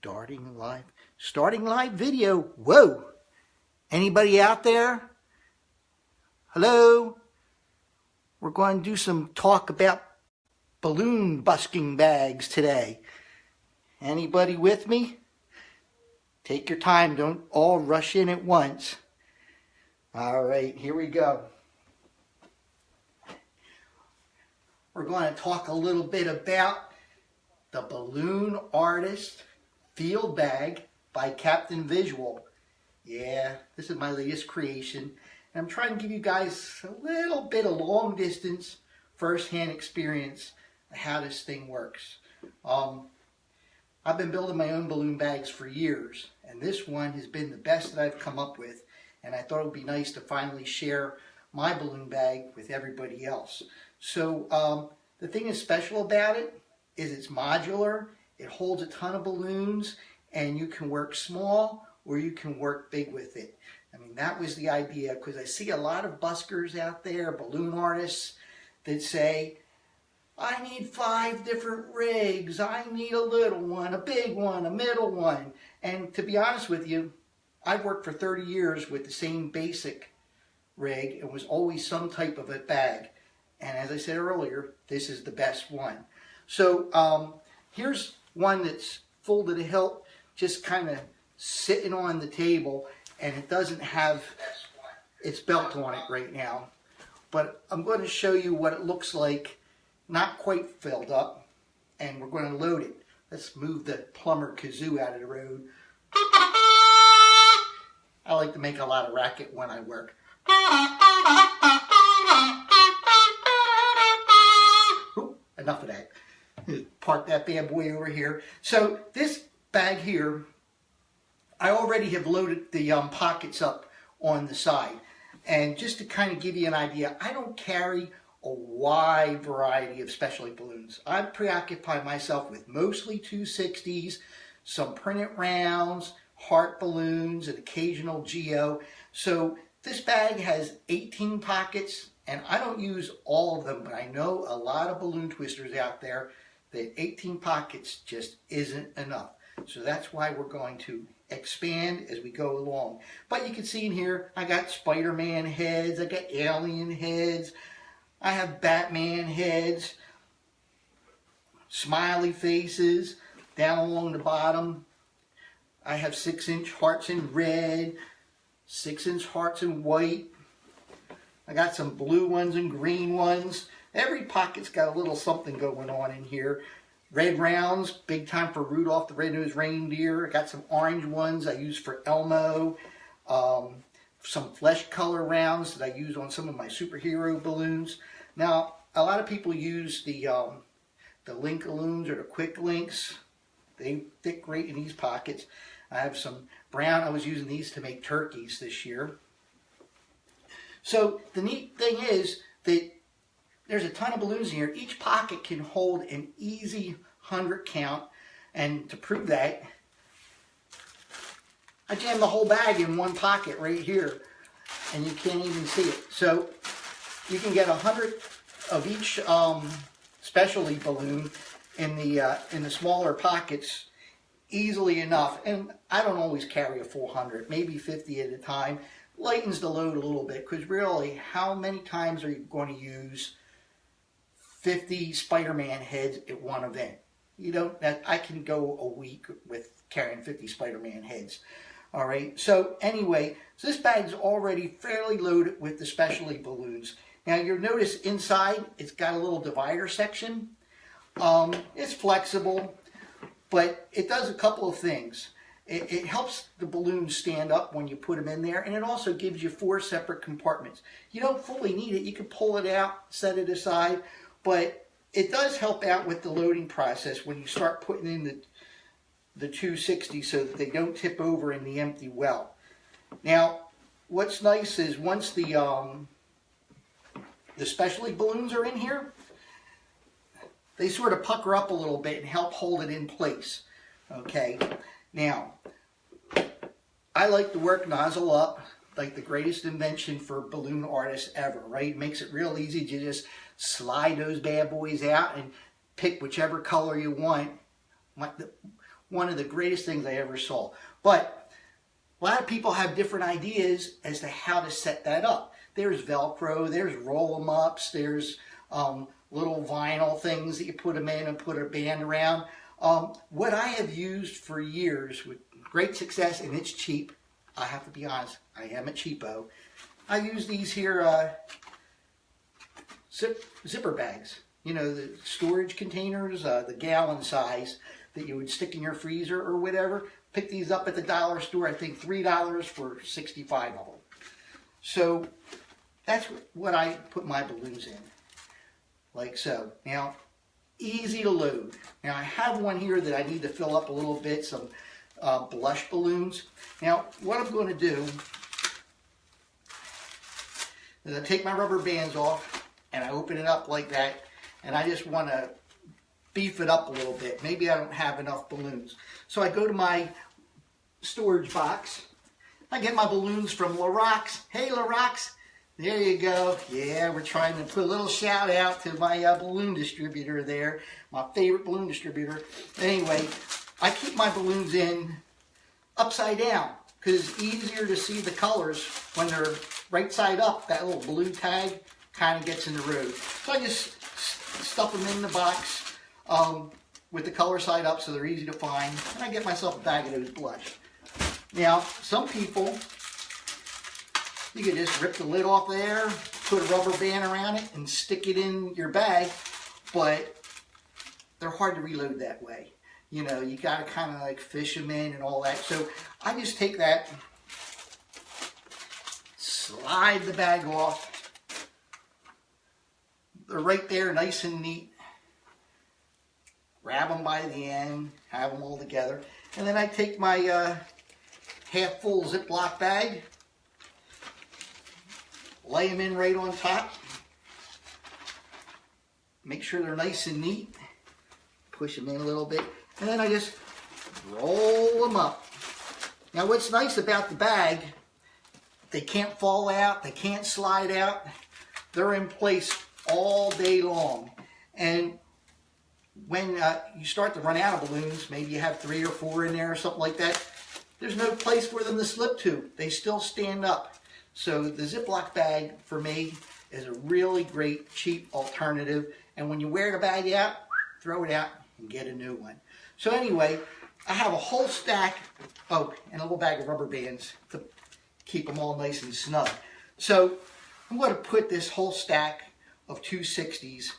Starting live video. Whoa, anybody out there? Hello? We're going to do some talk about balloon busking bags today. Anybody with me? Take your time, don't all rush in at once. All right, here we go. We're going to talk a little bit about the Balloon Artist Field Bag by Captain Visual. Yeah, this is my latest creation. And I'm trying to give you guys a little bit of long distance first-hand experience of how this thing works. I've been building my own balloon bags for years, and this one has been the best that I've come up with, and I thought it would be nice to finally share my balloon bag with everybody else. So the thing that's special about it is it's modular. It holds a ton of balloons, and you can work small or you can work big with it. I mean, that was the idea, because I see a lot of buskers out there, balloon artists, that say, I need 5 different rigs. I need a little one, a big one, a middle one. And to be honest with you, I've worked for 30 years with the same basic rig. It was always some type of a bag. And as I said earlier, this is the best one. So here's one that's full to the hilt, just kind of sitting on the table, and it doesn't have its belt on it right now. But I'm going to show you what it looks like, not quite filled up, and we're going to load it. Let's move the plumber kazoo out of the road. I like to make a lot of racket when I work. Ooh, enough of that. Park that bad boy over here. So this bag here, I already have loaded the pockets up on the side. And just to kind of give you an idea, I don't carry a wide variety of specialty balloons. I preoccupy myself with mostly 260s, some printed rounds, heart balloons, an occasional geo. So this bag has 18 pockets, and I don't use all of them, but I know a lot of balloon twisters out there that 18 pockets just isn't enough. So that's why we're going to expand as we go along. But you can see in here, I got Spider-Man heads, I got alien heads, I have Batman heads, smiley faces. Down along the bottom, I have 6-inch hearts in red, 6-inch hearts in white. I got some blue ones and green ones. Every pocket's got a little something going on in here. Red rounds, big time for Rudolph the Red-Nosed Reindeer. I got some orange ones I use for Elmo. Some flesh color rounds that I use on some of my superhero balloons. Now, a lot of people use the link balloons or the quick links. They fit great in these pockets. I have some brown. I was using these to make turkeys this year. So the neat thing is that there's a ton of balloons in here. Each pocket can hold an easy 100 count. And to prove that, I jammed the whole bag in one pocket right here. And you can't even see it. So you can get 100 of each specialty balloon in the smaller pockets easily enough. And I don't always carry a full 100, maybe 50 at a time. Lightens the load a little bit, because really, how many times are you going to use 50 Spider-Man heads at one event? You don't. I can go a week with carrying 50 Spider-Man heads. All right. So anyway, so this bag's already fairly loaded with the specialty balloons. Now you'll notice inside it's got a little divider section. It's flexible, but it does a couple of things. It helps the balloons stand up when you put them in there, and it also gives you 4 separate compartments. You don't fully need it. You can pull it out, set it aside, but it does help out with the loading process when you start putting in the 260 so that they don't tip over in the empty well. Now, what's nice is once the specialty balloons are in here, they sort of pucker up a little bit and help hold it in place. Okay. Now, I like to work nozzle up, like the greatest invention for balloon artists ever, right? It makes it real easy to just slide those bad boys out and pick whichever color you want. one of the greatest things I ever saw. But a lot of people have different ideas as to how to set that up. There's Velcro, there's roll-em-ups, there's little vinyl things that you put them in and put a band around. What I have used for years with great success, and it's cheap, I have to be honest, I am a cheapo. I use these here zipper bags. You know, the storage containers, the gallon size that you would stick in your freezer or whatever. Pick these up at the dollar store, I think $3 for 65 of them. So that's what I put my balloons in, like so. Now, easy to load. Now I have one here that I need to fill up a little bit, some blush balloons. Now what I'm going to do is I take my rubber bands off and I open it up like that, and I just want to beef it up a little bit. Maybe I don't have enough balloons. So I go to my storage box. I get my balloons from Lorax. Hey Lorax, there you go. Yeah, we're trying to put a little shout out to my balloon distributor there, my favorite balloon distributor. Anyway, I keep my balloons in upside down because it's easier to see the colors when they're right side up. That little blue tag kind of gets in the road. So I just stuff them in the box with the color side up so they're easy to find, and I get myself a bag of those blush. Now, some people, you can just rip the lid off there, put a rubber band around it, and stick it in your bag, but they're hard to reload that way. You know, you got to kind of like fish them in and all that. So I just take that, slide the bag off. They're right there, nice and neat. Grab them by the end, have them all together. And then I take my half full Ziploc bag, lay them in right on top. Make sure they're nice and neat. Push them in a little bit. And then I just roll them up. Now what's nice about the bag, they can't fall out, they can't slide out. They're in place all day long. And when you start to run out of balloons, maybe you have 3 or 4 in there or something like that, there's no place for them to slip to. They still stand up. So the Ziploc bag, for me, is a really great, cheap alternative. And when you wear the bag out, throw it out and get a new one. So anyway, I have a whole stack, oh, and a little bag of rubber bands to keep them all nice and snug. So I'm going to put this whole stack of 260s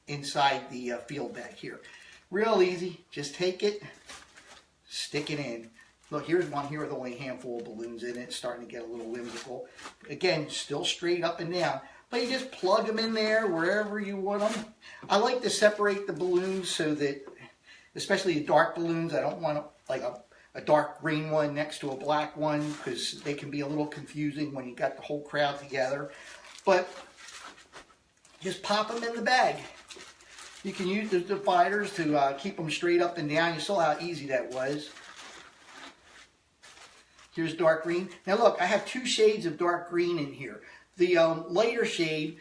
inside the field bag here. Real easy, just take it, stick it in. Look, here's one here with only a handful of balloons in it. It's starting to get a little whimsical. Again, still straight up and down. But you just plug them in there wherever you want them. I like to separate the balloons so that, especially the dark balloons, I don't want like a dark green one next to a black one because they can be a little confusing when you got the whole crowd together. But just pop them in the bag. You can use the dividers to keep them straight up and down. You saw how easy that was. Here's dark green. Now look, I have 2 shades of dark green in here. The lighter shade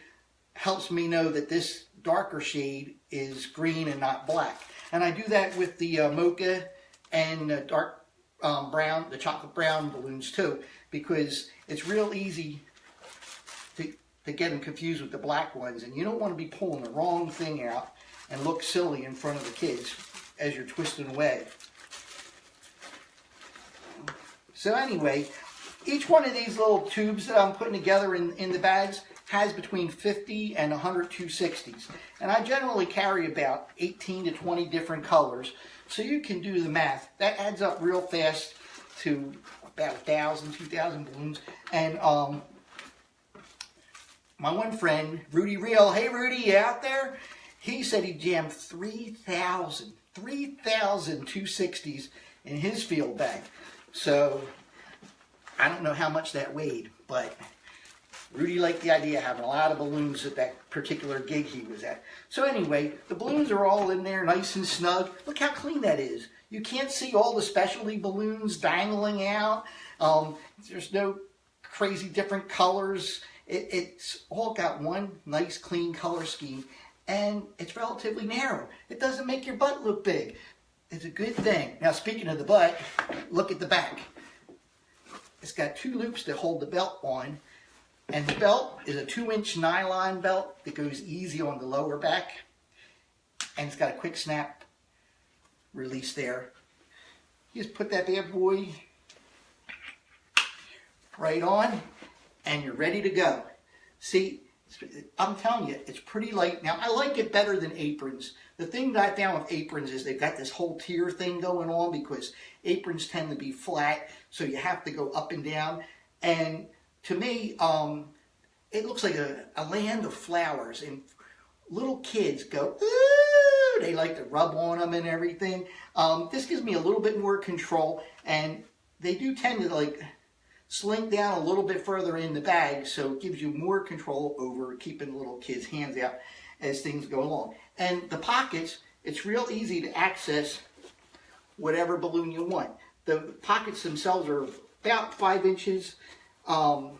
helps me know that this darker shade is green and not black. And I do that with the mocha and dark brown, the chocolate brown balloons too, because it's real easy to get them confused with the black ones. And you don't want to be pulling the wrong thing out and look silly in front of the kids as you're twisting away. So anyway, each one of these little tubes that I'm putting together in the bags has between 50 and 100 260s. And I generally carry about 18 to 20 different colors. So you can do the math. That adds up real fast to about 1,000, 2,000 balloons. And my one friend, Rudy Real, hey Rudy, you out there? He said he jammed 3,000 260s in his field bag. So I don't know how much that weighed, but Rudy liked the idea of having a lot of balloons at that particular gig he was at. So anyway, the balloons are all in there nice and snug. Look how clean that is. You can't see all the specialty balloons dangling out. There's no crazy different colors. It's all got one nice clean color scheme, and it's relatively narrow. It doesn't make your butt look big. is a good thing. Now, speaking of the butt, look at the back. It's got 2 loops that hold the belt on, and the belt is a 2-inch nylon belt that goes easy on the lower back, and it's got a quick snap release there. You just put that bad boy right on, and you're ready to go. See, I'm telling you, it's pretty light. Now, I like it better than aprons. The thing that I found with aprons is they've got this whole tier thing going on, because aprons tend to be flat, so you have to go up and down. And to me, it looks like a land of flowers, and little kids go, ooh, they like to rub on them and everything. This gives me a little bit more control, and they do tend to like slink down a little bit further in the bag, so it gives you more control over keeping the little kids' hands out as things go along. And the pockets, it's real easy to access whatever balloon you want. The pockets themselves are about 5 inches, 5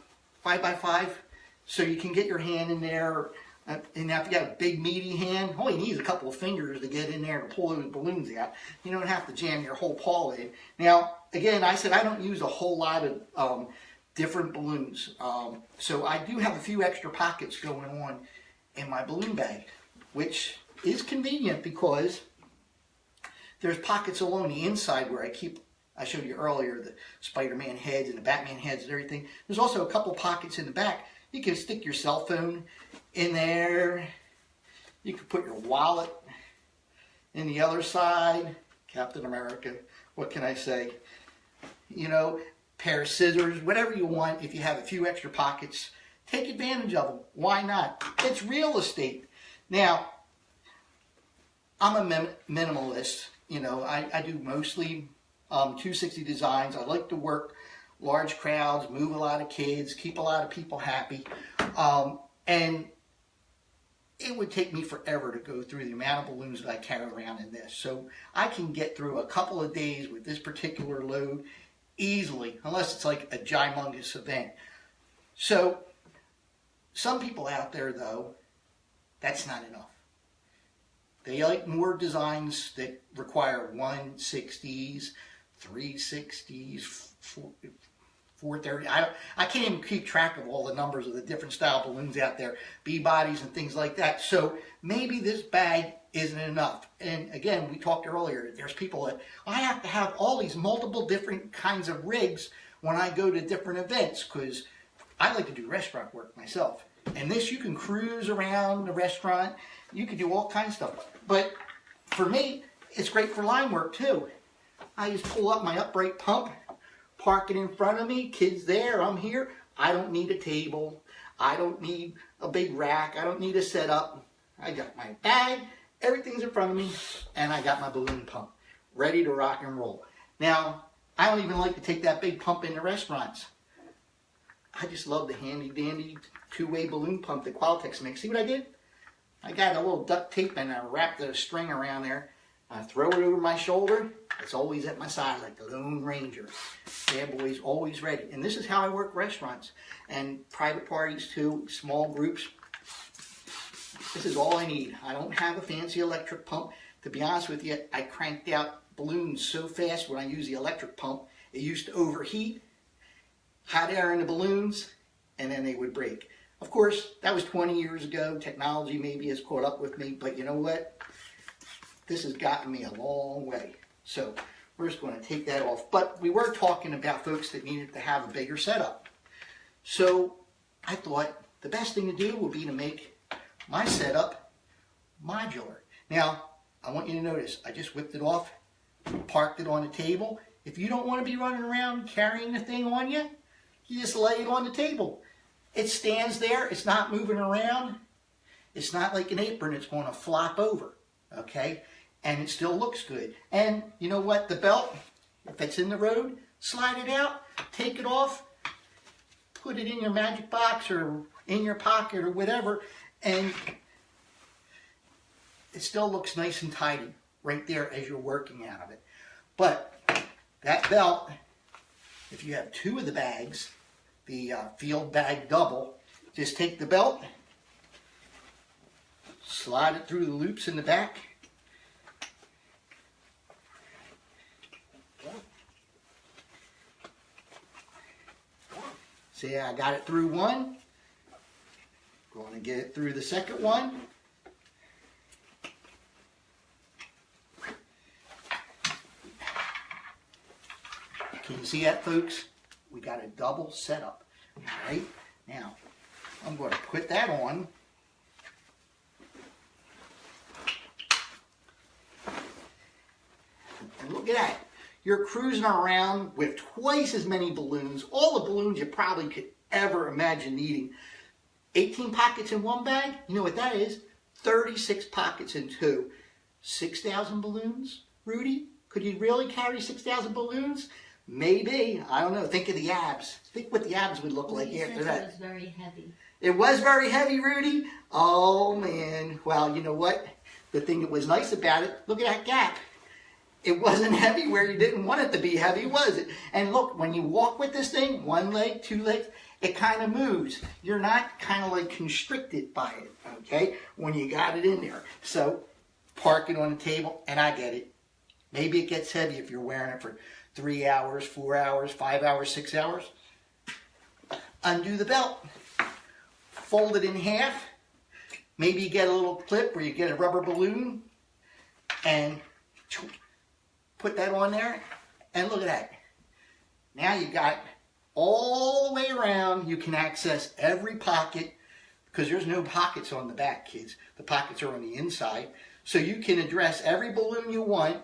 by 5, so you can get your hand in there. And now if you got a big meaty hand, all you need is a couple of fingers to get in there to pull those balloons out. You don't have to jam your whole paw in. Now, again, I said I don't use a whole lot of different balloons. So I do have a few extra pockets going on in my balloon bag, which is convenient because there's pockets along the inside where I showed you earlier, the Spider-Man heads and the Batman heads and everything. There's also a couple pockets in the back. You can stick your cell phone in there. You can put your wallet in the other side. Captain America, what can I say? You know, pair of scissors, whatever you want. If you have a few extra pockets, take advantage of them. Why not? It's real estate. Now, I'm a minimalist. You know, I do mostly 260 designs. I like to work large crowds, move a lot of kids, keep a lot of people happy. And it would take me forever to go through the amount of balloons that I carry around in this. So I can get through a couple of days with this particular load easily, unless it's like a gymongous event. So some people out there, though, that's not enough. They like more designs that require 160s, 360s, 430. I can't even keep track of all the numbers of the different style balloons out there, B-bodies and things like that. So maybe this bag isn't enough. And again, we talked earlier, there's people that, I have to have all these multiple different kinds of rigs when I go to different events, because I like to do restaurant work myself. And this, you can cruise around the restaurant, you can do all kinds of stuff. But for me, it's great for line work too. I just pull up my upright pump, park it in front of me, kids there, I'm here. I don't need a table. I don't need a big rack. I don't need a setup. I got my bag, everything's in front of me, and I got my balloon pump ready to rock and roll. Now, I don't even like to take that big pump into restaurants. I just love the handy dandy 2-way balloon pump that Qualitex makes. See what I did? I got a little duct tape and I wrapped a string around there. I throw it over my shoulder. It's always at my side like the Lone Ranger. Bad boy's always ready. And this is how I work restaurants and private parties too, small groups. This is all I need. I don't have a fancy electric pump. To be honest with you, I cranked out balloons so fast when I use the electric pump. It used to overheat, hot air in the balloons, and then they would break. Of course, that was 20 years ago. Technology maybe has caught up with me, but you know what? This has gotten me a long way. So we're just going to take that off. But we were talking about folks that needed to have a bigger setup. So I thought the best thing to do would be to make my setup modular. Now, I want you to notice, I just whipped it off, parked it on the table. If you don't want to be running around carrying the thing on you, you just lay it on the table. It stands there, it's not moving around. It's not like an apron, it's going to flop over, okay? And it still looks good. And you know what, the belt, if it's in the road, slide it out, take it off, put it in your magic box or in your pocket or whatever, and it still looks nice and tidy right there as you're working out of it. But that belt, if you have 2 of the bags, the field bag double, just take the belt, slide it through the loops in the back, See, I got it through one. Going to get it through the second one. Can you see that, folks? We got a double setup. All right, now I'm going to put that on. And look at that. You're cruising around with twice as many balloons, all the balloons you probably could ever imagine needing. 18 pockets in one bag, you know what that is? 36 pockets in two. 6,000 balloons, Rudy? Could you really carry 6,000 balloons? Maybe. I don't know. Think of the abs. Think what the abs would look like after that. It was very heavy. It was very heavy, Rudy? Oh, man. Well, you know what? The thing that was nice about it, look at that gap. It wasn't heavy where you didn't want it to be heavy, was it? And look, when you walk with this thing, one leg, two legs, it kind of moves. You're not kind of like constricted by it, okay, when you got it in there. So park it on the table, and I get it. Maybe it gets heavy if you're wearing it for 3 hours, 4 hours, 5 hours, 6 hours. Undo the belt. Fold it in half. Maybe you get a little clip where you get a rubber balloon and put that on there. And look at that. Now you got all the way around. You can access every pocket because there's no pockets on the back, kids. The pockets are on the inside. So you can address every balloon you want.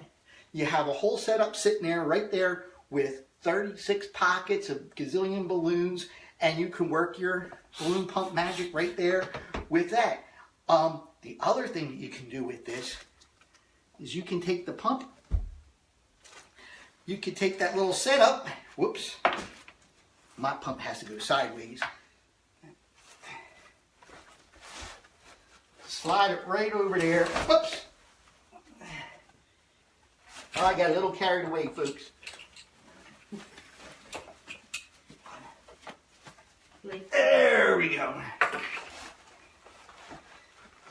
You have a whole setup sitting there right there with 36 pockets of gazillion balloons, and you can work your balloon pump magic right there with that. The other thing that you can do with this is you can take the pump, you can take that little setup, whoops, my pump has to go sideways, slide it right over there, whoops. Oh, I got a little carried away, folks. There we go.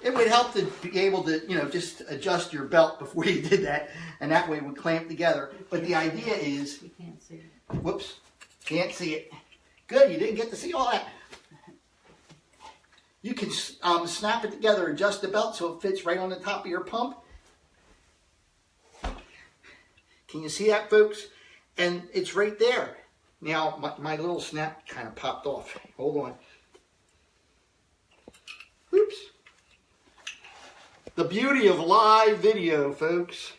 It would help to be able to, you know, just adjust your belt before you did that, and that way it would clamp together. But the idea is, you can't see it. Whoops, can't see it. Good, you didn't get to see all that. You can snap it together, adjust the belt so it fits right on the top of your pump. Can you see that, folks? And it's right there. Now, my little snap kind of popped off. Hold on. Oops. The beauty of live video, folks.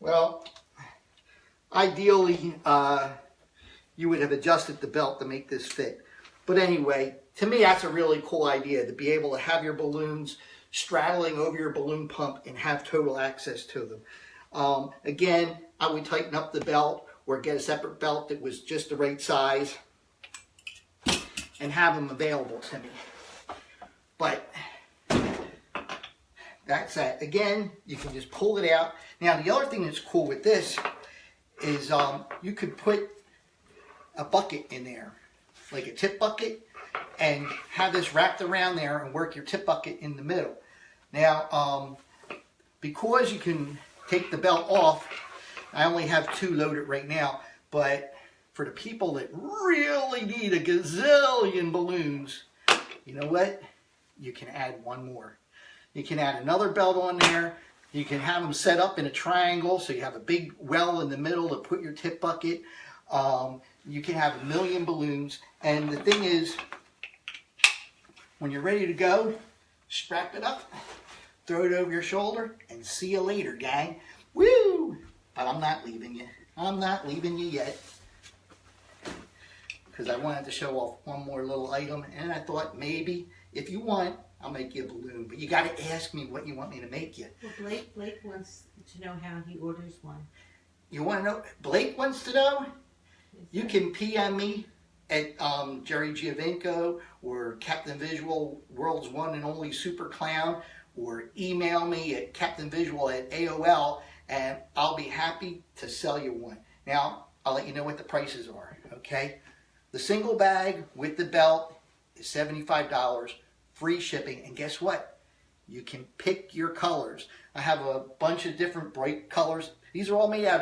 Well, ideally, you would have adjusted the belt to make this fit. But anyway, to me, that's a really cool idea, to be able to have your balloons straddling over your balloon pump and have total access to them. Again, I would tighten up the belt or get a separate belt that was just the right size and have them available to me. But that's that. Again, you can just pull it out. Now, the other thing that's cool with this is you could put a bucket in there, like a tip bucket, and have this wrapped around there and work your tip bucket in the middle. Now, because you can take the belt off, I only have 2 loaded right now, but for the people that really need a gazillion balloons, you know what? You can add one more. You can add another belt on there. You can have them set up in a triangle so you have a big well in the middle to put your tip bucket. You can have 1,000,000 balloons. And the thing is, when you're ready to go, strap it up, throw it over your shoulder, and see you later, gang. Woo! But I'm not leaving you. I'm not leaving you yet. Because I wanted to show off one more little item, and I thought maybe, if you want, I'll make you a balloon. But you got to ask me what you want me to make you. Well, Blake wants to know how he orders one. You want to know? Blake wants to know? You can PM me at Jerry Giovinco or Captain Visual, World's One and Only Super Clown, or email me at captainvisual@AOL, and I'll be happy to sell you one. Now, I'll let you know what the prices are, okay? The single bag with the belt is $75, free shipping, and guess what? You can pick your colors. I have a bunch of different bright colors. These are all made out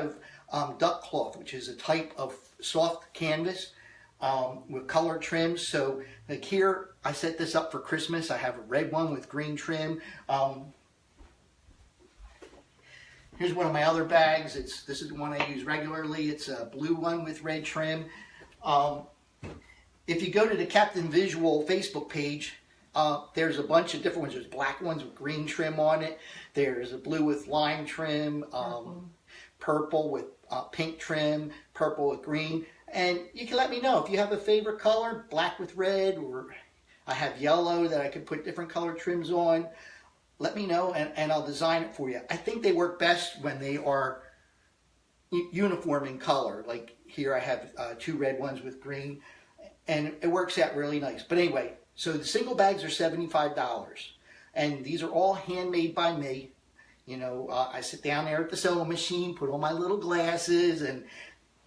of duck cloth, which is a type of soft canvas with color trims. So like here, I set this up for Christmas. I have a red one with green trim. Here's one of my other bags. This is the one I use regularly. It's a blue one with red trim. If you go to the Captain Visual Facebook page, there's a bunch of different ones. There's black ones with green trim on it. There's a blue with lime trim, purple with pink trim, purple with green. And you can let me know if you have a favorite color, black with red, or I have yellow that I could put different color trims on. Let me know and I'll design it for you. I think they work best when they are uniform in color. Like here I have 2 red ones with green, and it works out really nice. But anyway, so the single bags are $75, and these are all handmade by me. You know, I sit down there at the sewing machine, put on my little glasses, and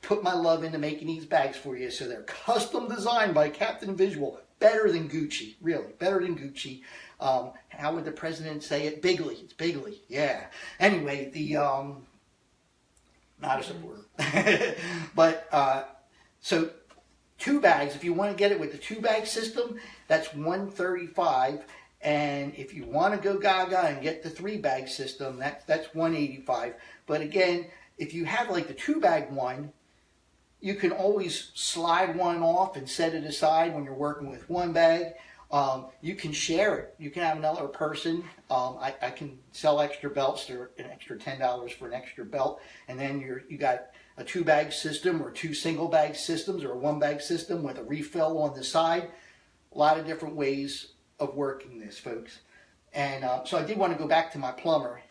put my love into making these bags for you. So they're custom designed by Captain Visual. Better than Gucci, really, better than Gucci. How would the president say it? Bigly, it's Bigly, yeah. Anyway, not a supporter. But, so 2 bags, if you want to get it with the 2-bag system, that's $135. And if you want to go gaga and get the 3-bag system, that's $185. But again, if you have like the 2-bag one, you can always slide one off and set it aside when you're working with 1 bag. You can share it. You can have another person. I can sell extra belts. They're an extra $10 for an extra belt. And then you got a 2-bag system or 2 single-bag systems or a 1-bag system with a refill on the side. A lot of different ways of working this, folks. And so I did want to go back to my plumber.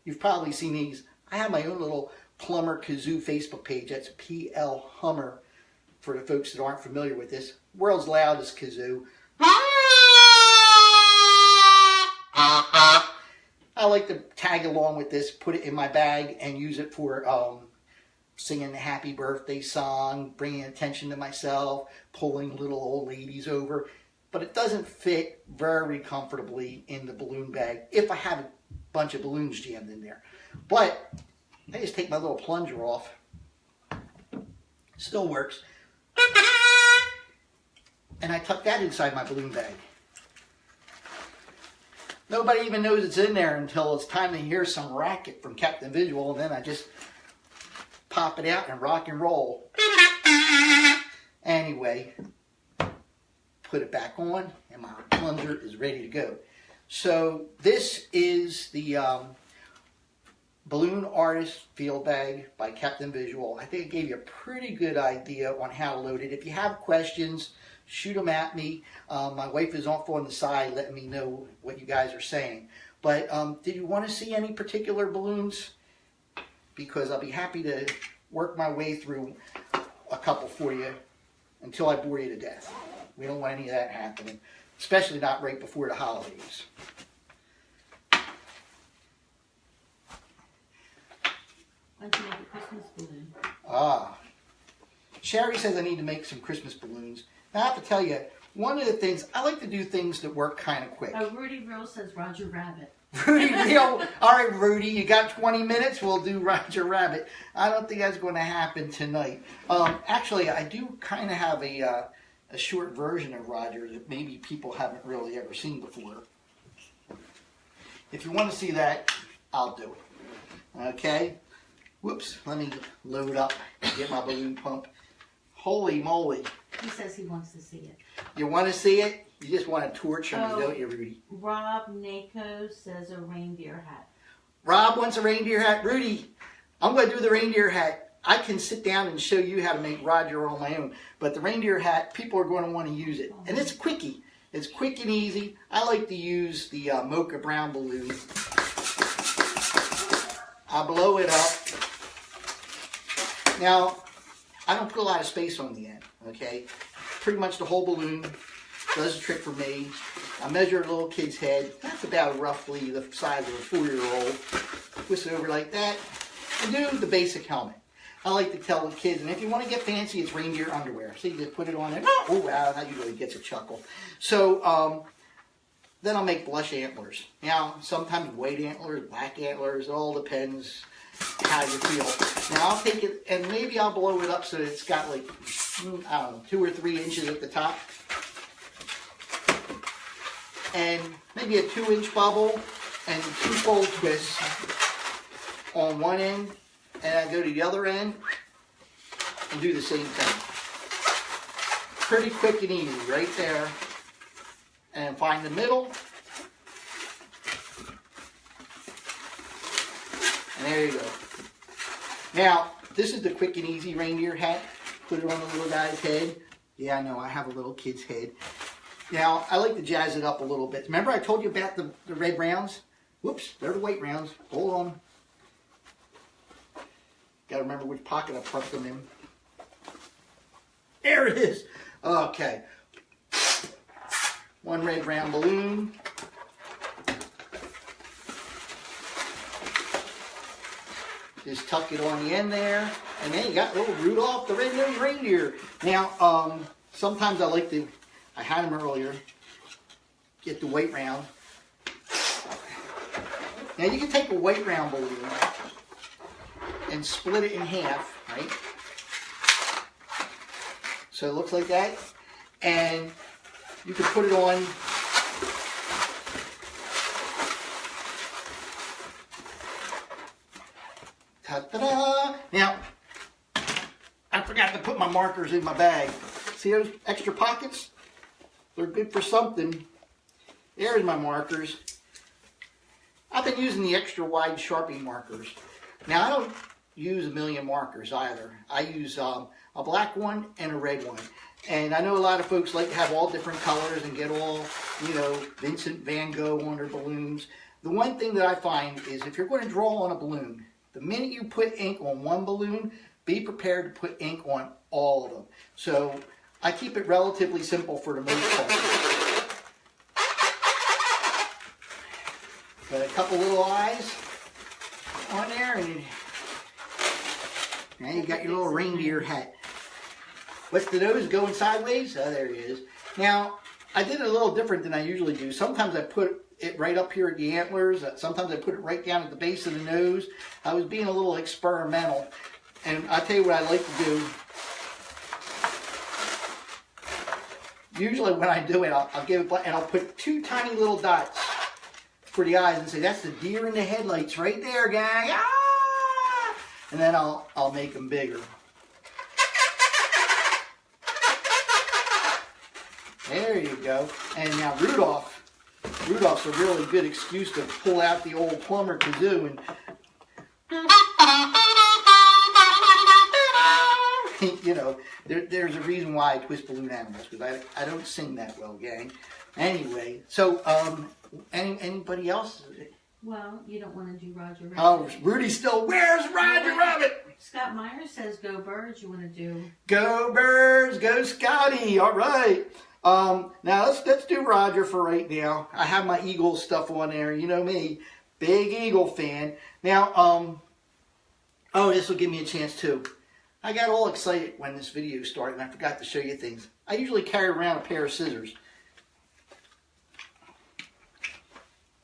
You've probably seen these. I have my own little Plumber Kazoo Facebook page. That's PL Hummer for the folks that aren't familiar with this. World's loudest kazoo. I like to tag along with this, put it in my bag, and use it for singing the happy birthday song, bringing attention to myself, pulling little old ladies over. But it doesn't fit very comfortably in the balloon bag if I have a bunch of balloons jammed in there. But I just take my little plunger off. Still works. And I tuck that inside my balloon bag. Nobody even knows it's in there until it's time to hear some racket from Captain Visual, and then I just pop it out and rock and roll. Anyway, put it back on, and my plunger is ready to go. So this is the Balloon Artist Field Bag by Captain Visual. I think it gave you a pretty good idea on how to load it. If you have questions, shoot them at me. My wife is off on the side letting me know what you guys are saying. But did you want to see any particular balloons? Because I'll be happy to work my way through a couple for you until I bore you to death. We don't want any of that happening, especially not right before the holidays. Why don't you make a Christmas balloon? Sherry says I need to make some Christmas balloons. Now I have to tell you, one of the things, I like to do things that work kind of quick. Rudy Real says Roger Rabbit. Rudy Real, all right, Rudy, you got 20 minutes? We'll do Roger Rabbit. I don't think that's going to happen tonight. Actually, I do kind of have a short version of Roger that maybe people haven't really ever seen before. If you want to see that, I'll do it. Okay? Whoops, let me load up and get my balloon pump. Holy moly. He says he wants to see it. You want to see it? You just want to torture me, don't you, Rudy? Rob Nako says a reindeer hat. Rob wants a reindeer hat. Rudy, I'm going to do the reindeer hat. I can sit down and show you how to make Roger on my own. But the reindeer hat, people are going to want to use it. And it's a quickie. It's quick and easy. I like to use the mocha brown balloon. I blow it up. Now, I don't put a lot of space on the end, okay? Pretty much the whole balloon does the trick for me. I measure a little kid's head. That's about roughly the size of a 4-year-old. Twist it over like that. And do the basic helmet. I like to tell the kids, and if you want to get fancy, it's reindeer underwear. So you just put it on there. Oh, wow, that usually gets a chuckle. So, then I'll make blush antlers. Now, sometimes white antlers, black antlers, it all depends how you feel. Now I'll take it and maybe I'll blow it up so that it's got like, I don't know, 2 or 3 inches at the top. And maybe a 2-inch bubble and 2 fold twists on one end, and I go to the other end and do the same thing. Pretty quick and easy right there. And find the middle. And there you go. Now, this is the quick and easy reindeer hat. Put it on the little guy's head. Yeah, I know, I have a little kid's head. Now, I like to jazz it up a little bit. Remember I told you about the red rounds? Whoops, they're the white rounds. Hold on. Got to remember which pocket I put them in. There it is. Okay. 1 red round balloon. Just tuck it on the end there. And then you got little Rudolph the red-nosed reindeer. Now, sometimes I like to, I had them earlier, get the white round. Now you can take a white round balloon and split it in half, right? So it looks like that. And you can put it on ta-da-da! Now, I forgot to put my markers in my bag. See those extra pockets? They're good for something. There's my markers. I've been using the extra wide Sharpie markers. Now, I don't use a million markers either. I use a black one and a red one. And I know a lot of folks like to have all different colors and get all, you know, Vincent van Gogh on their balloons. The one thing that I find is if you're going to draw on a balloon, the minute you put ink on one balloon, be prepared to put ink on all of them. So I keep it relatively simple for the most part. Got a couple little eyes on there, and now you got your little reindeer hat. What's the nose going sideways? Oh, there he is. Now, I did it a little different than I usually do. Sometimes I put it right up here at the antlers. Sometimes I put it right down at the base of the nose. I was being a little experimental. And I'll tell you what I like to do. Usually when I do it, I'll give it, and I'll put 2 tiny little dots for the eyes and say, that's the deer in the headlights right there, gang. Ah! And then I'll make them bigger. There you go. And now Rudolph's a really good excuse to pull out the old plumber kazoo and you know, there's a reason why I twist balloon animals, because I don't sing that well, gang. Anyway, so anybody else? Well, you don't want to do Roger Rabbit. Oh, Rudy's still. Where's Roger Rabbit? Scott Meyer says go birds. You want to do? Go birds, go Scotty. All right. Now let's do Roger for right now. I have my Eagles stuff on there. You know me, big Eagle fan. Now, oh, this will give me a chance too. I got all excited when this video started and I forgot to show you things. I usually carry around a pair of scissors.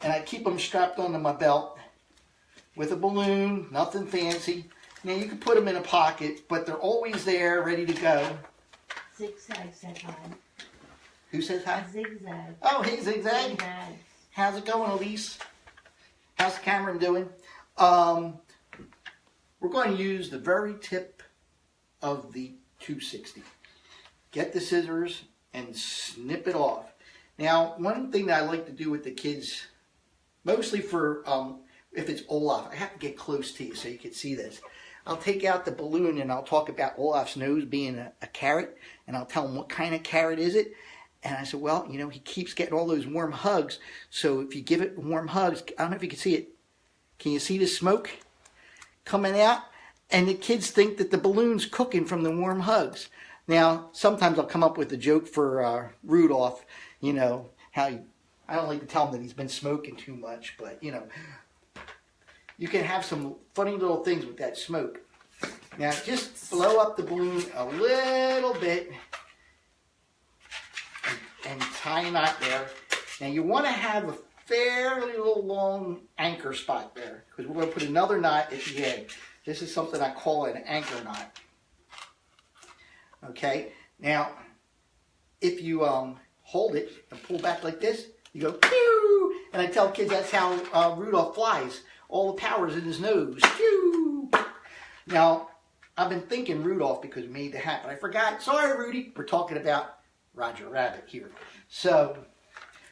And I keep them strapped onto my belt with a balloon, nothing fancy. Now you can put them in a pocket, but they're always there, ready to go. Zigzag said hi. Who says hi? Zigzag. Oh, hey Zigzag. Zigzag. How's it going, Elise? How's Cameron doing? We're going to use the very tip of the 260. Get the scissors and snip it off. Now, one thing that I like to do with the kids, mostly for if it's Olaf, I have to get close to you so you can see this. I'll take out the balloon and I'll talk about Olaf's nose being a carrot, and I'll tell him what kind of carrot is it. And I said, well, you know, he keeps getting all those warm hugs, so if you give it warm hugs, I don't know if you can see it. Can you see the smoke coming out? And the kids think that the balloon's cooking from the warm hugs. Now, sometimes I'll come up with a joke for Rudolph, you know, how I don't like to tell him that he's been smoking too much, but, you know, you can have some funny little things with that smoke. Now, just blow up the balloon a little bit and tie a knot there. Now you want to have a fairly little long anchor spot there because we're going to put another knot at the end. This is something I call an anchor knot. Okay, now if you hold it and pull back like this, you go pew, and I tell kids that's how Rudolph flies. All the power's in his nose. Pew. Now I've been thinking Rudolph because we made the hat, but I forgot. Sorry, Rudy. We're talking about Roger Rabbit here. So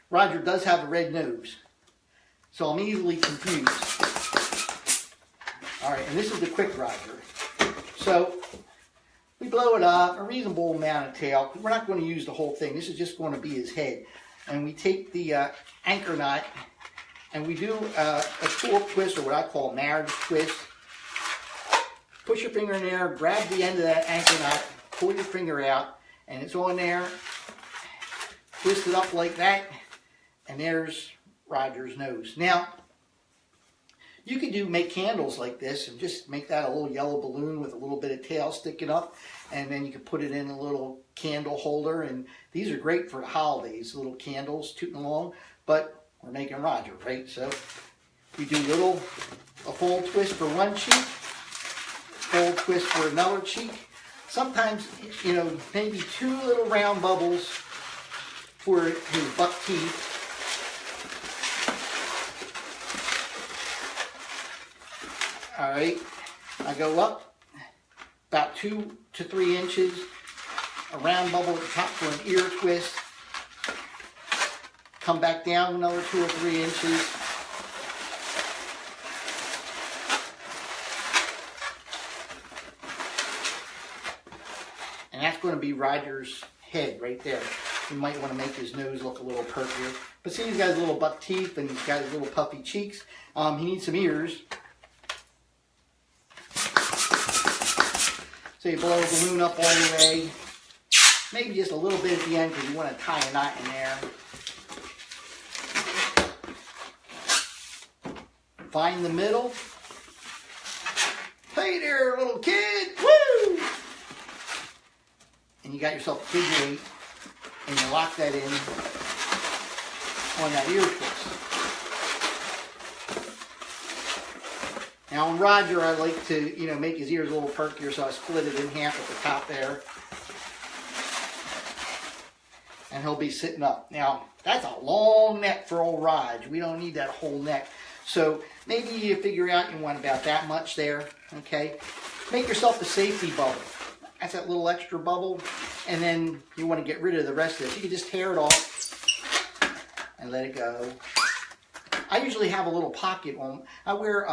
Roger does have a red nose, so I'm easily confused. All right, and this is the quick Roger. So we blow it up, a reasonable amount of tail. We're not going to use the whole thing. This is just going to be his head. And we take the anchor knot, and we do a tulip twist, or what I call a marriage twist. Push your finger in there, grab the end of that anchor knot, pull your finger out, and it's on there. Twist it up like that, and there's Roger's nose. Now, you could make candles like this and just make that a little yellow balloon with a little bit of tail sticking up, and then you can put it in a little candle holder, and these are great for the holidays, little candles tooting along, but we're making Roger, right? So we do a full twist for one cheek, full twist for another cheek. Sometimes, maybe 2 little round bubbles for his buck teeth. All right, I go up about 2 to 3 inches, a round bubble at the top for an ear twist, come back down another 2 or 3 inches, and that's going to be Roger's head right there. You might want to make his nose look a little perkier. But see, he's got his little buck teeth and he's got his little puffy cheeks. He needs some ears. So you blow the balloon up all the way. Maybe just a little bit at the end because you want to tie a knot in there. Find the middle. Hey there, little kid. Woo! And you got yourself a figure 8. And you lock that in on that ear twist. Now on Roger, I like to, make his ears a little perkier, so I split it in half at the top there. And he'll be sitting up. Now, that's a long neck for old Rog. We don't need that whole neck. So maybe you figure out you want about that much there, okay? Make yourself a safety bubble. That's that little extra bubble, and then you want to get rid of the rest of this. You can just tear it off and let it go. I usually have a little pocket on. I wear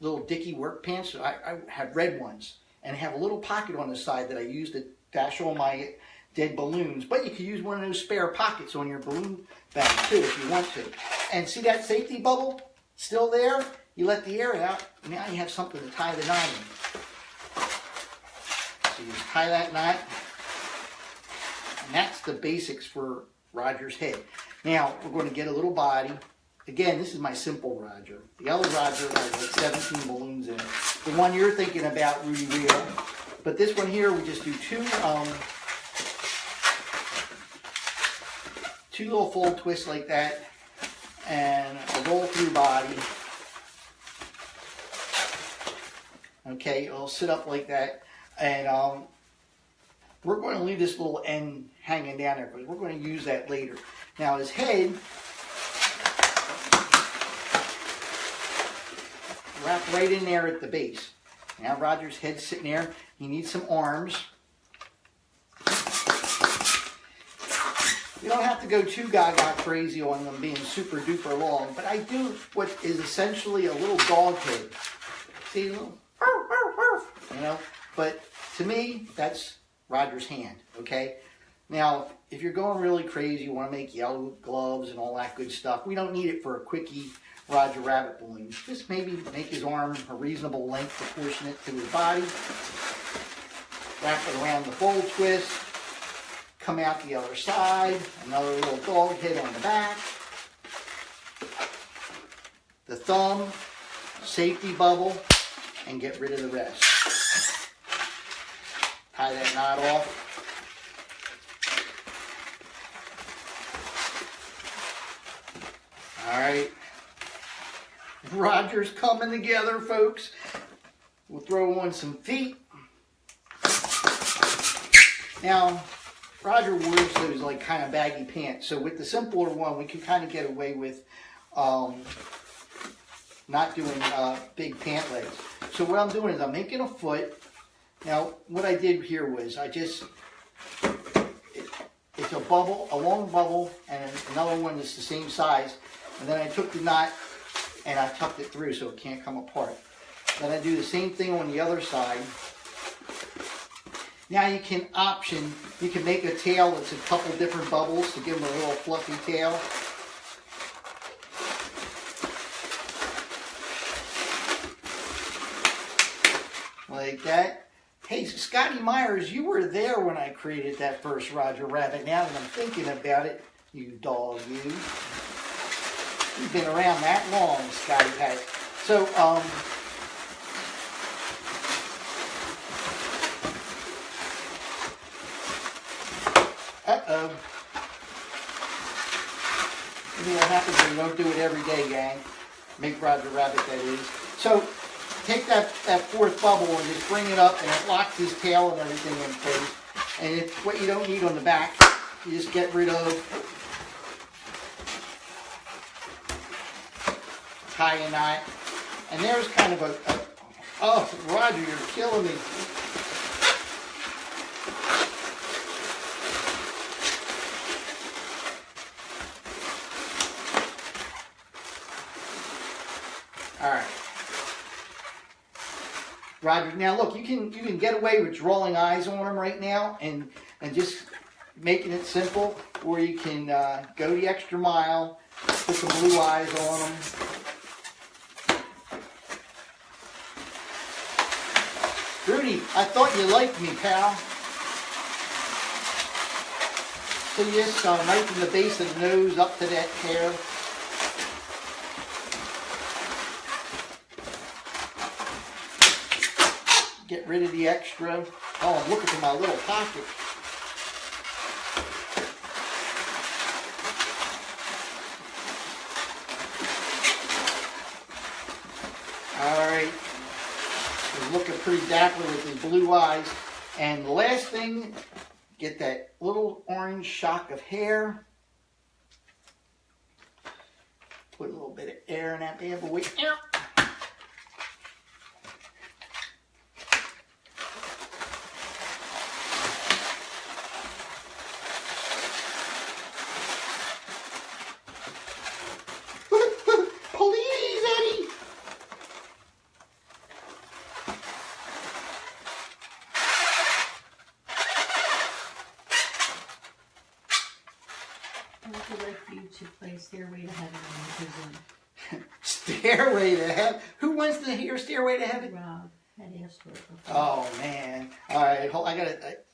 little Dickie work pants. I have red ones, and I have a little pocket on the side that I use to dash all my dead balloons. But you can use one of those spare pockets on your balloon bag too if you want to. And see that safety bubble still there? You let the air out, and now you have something to tie the knot in. So you just tie that knot, and that's the basics for Roger's head. Now, we're going to get a little body. Again, this is my simple Roger. The other Roger has like 17 balloons in it. The one you're thinking about, Rudy Real. But this one here, we just do two little full twists like that, and a roll through body. Okay, it'll sit up like that. And we're going to leave this little end hanging down there because we're going to use that later. Now his head, wrapped right in there at the base. Now Roger's head's sitting there. He needs some arms. You don't have to go too gaga crazy on them being super duper long, but I do what is essentially a little dog head. See, a little, but to me, that's Roger's hand, okay? Now, if you're going really crazy, you want to make yellow gloves and all that good stuff, we don't need it for a quickie Roger Rabbit balloon. Just maybe make his arm a reasonable length proportionate to his body. Wrap it around the full twist. Come out the other side. Another little dog head on the back. The thumb, safety bubble, and get rid of the rest. Tie that knot off. All right. Roger's coming together, folks. We'll throw on some feet. Now, Roger wears those like kind of baggy pants. So with the simpler one, we can kind of get away with not doing big pant legs. So what I'm doing is I'm making a foot. Now, what I did here was it's a bubble, a long bubble, and another one that's the same size. And then I took the knot and I tucked it through so it can't come apart. Then I do the same thing on the other side. Now you can make a tail that's a couple different bubbles to give them a little fluffy tail. Like that. Hey, Scotty Myers, you were there when I created that first Roger Rabbit. Now that I'm thinking about it, you dog, you. You've been around that long, Scotty has. So, uh-oh. You know what happens when you don't do it every day, gang. Make Roger Rabbit, that is. So, take that fourth bubble and just bring it up, and it locks his tail and everything in place. And it's what you don't need on the back, you just get rid of. Tie a knot. And there's kind of oh, Roger, you're killing me. All right. Roger, now look, you can get away with drawing eyes on them right now and just making it simple, or you can go the extra mile, put some blue eyes on them. Rudy, I thought you liked me, pal. So you just right from the base of the nose up to that hair. Get rid of the extra. Oh, I'm looking for my little pocket. All right. He's looking pretty dapper with his blue eyes. And the last thing, get that little orange shock of hair. Put a little bit of air in that bad boy. I would like for you to play Stairway to Heaven on the Stairway to Heaven? Who wants to hear Stairway to Heaven? Rob had asked for it before. Oh, man. All right,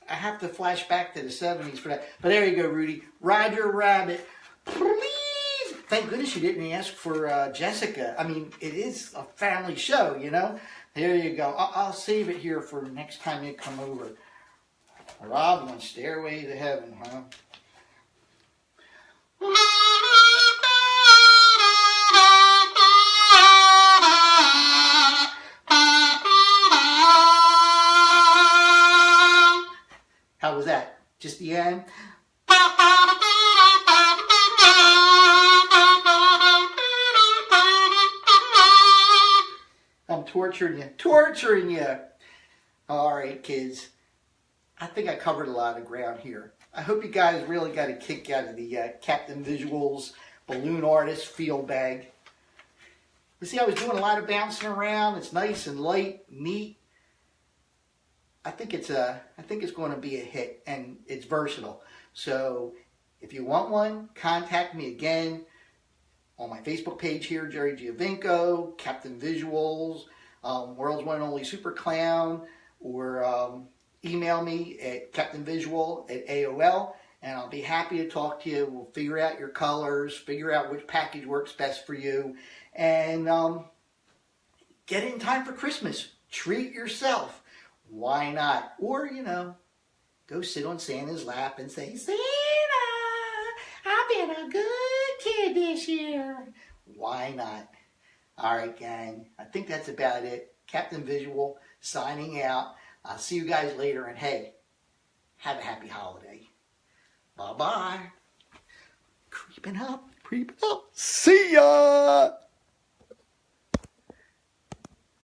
I have to flash back to the 70s for that. But there you go, Rudy. Roger Rabbit, please. Thank goodness you didn't ask for Jessica. I mean, it is a family show, you know. There you go. I'll save it here for next time you come over. Rob wants Stairway to Heaven, huh? How was that? Just the end? I'm torturing you. All right, kids. I think I covered a lot of ground here. I hope you guys really got a kick out of the Captain Visuals Balloon Artist Field Bag. You see, I was doing a lot of bouncing around. It's nice and light, neat. I think it's going to be a hit, and it's versatile. So if you want one, contact me again on my Facebook page here, Jerry Giovinco, Captain Visuals, World's One and Only Super Clown, or email me at captainvisual@AOL, and I'll be happy to talk to you. We'll figure out your colors, figure out which package works best for you, and get it in time for Christmas. Treat yourself. Why not? Or, you know, go sit on Santa's lap and say, Santa, I've been a good kid this year. Why not? All right, gang. I think that's about it. Captain Visual signing out. I'll see you guys later. And hey, have a happy holiday. Bye-bye. Creeping up. See ya.